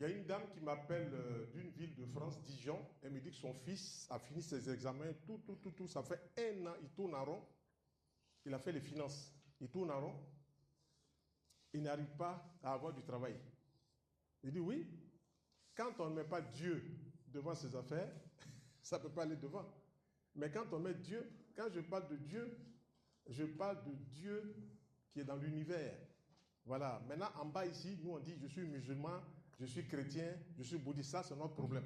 Il y a une dame qui m'appelle d'une ville de France, Dijon. Elle me dit que son fils a fini ses examens, tout. Ça fait 1 an, il tourne en rond. Il a fait les finances. Il tourne en rond. Il n'arrive pas à avoir du travail. Il dit oui, quand on ne met pas Dieu devant ses affaires, ça ne peut pas aller devant. Mais quand on met Dieu, quand je parle de Dieu, je parle de Dieu qui est dans l'univers. Voilà. Maintenant, en bas ici, nous on dit je suis musulman, je suis chrétien, je suis bouddhiste. Ça, c'est notre problème.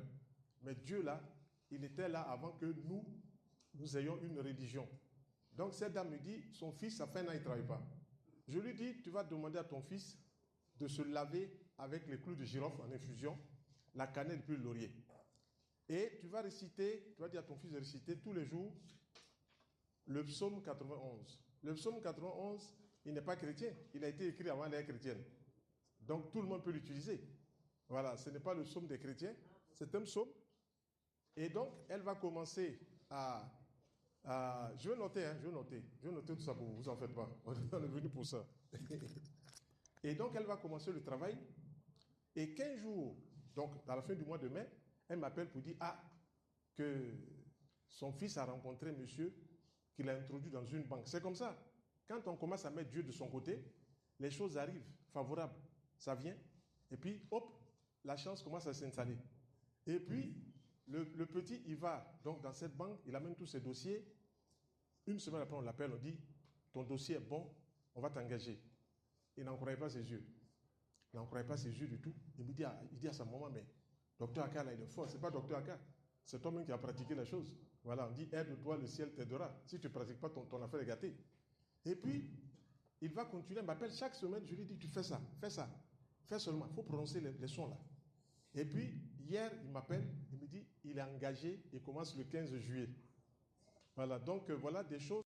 Mais Dieu là, il était là avant que nous ayons une religion. Donc cette dame me dit, son fils, ça fait 1 an, il ne travaille pas. Je lui dis, tu vas demander à ton fils de se laver avec les clous de girofle en infusion, la cannelle puis le laurier. Et tu vas réciter, tu vas dire à ton fils de réciter tous les jours le psaume 91. Le psaume 91, il n'est pas chrétien. Il a été écrit avant l'ère chrétienne. Donc tout le monde peut l'utiliser. Voilà, ce n'est pas le psaume des chrétiens, c'est un psaume. Et donc, elle va commencer à... je vais noter tout ça pour vous, vous en faites pas. On est venu pour ça. Et donc, elle va commencer le travail. Et 15 jours, donc à la fin du mois de mai, elle m'appelle pour dire que son fils a rencontré monsieur qu'il a introduit dans une banque. C'est comme ça. Quand on commence à mettre Dieu de son côté, les choses arrivent favorables. Ça vient. Et puis, hop, la chance commence à s'installer. Et puis, le petit, il va donc dans cette banque, il amène tous ses dossiers. Une semaine après, on l'appelle, on dit, ton dossier est bon, on va t'engager. Il n'en croyait pas ses yeux. Il n'en croyait pas ses yeux du tout. Il dit à sa maman, mais docteur Aka, là, il est fort. Ce n'est pas docteur Aka. C'est toi-même qui a pratiqué la chose. Voilà, on dit, aide-toi, le ciel t'aidera. Si tu ne pratiques pas, ton affaire est gâtée. Et puis, il va continuer. Il m'appelle chaque semaine. Je lui dis, tu fais ça, fais ça. Fais seulement. Il faut prononcer les sons là. Et puis, hier, il m'appelle. Il me dit, il est engagé. Il commence le 15 juillet. Voilà, donc voilà des choses.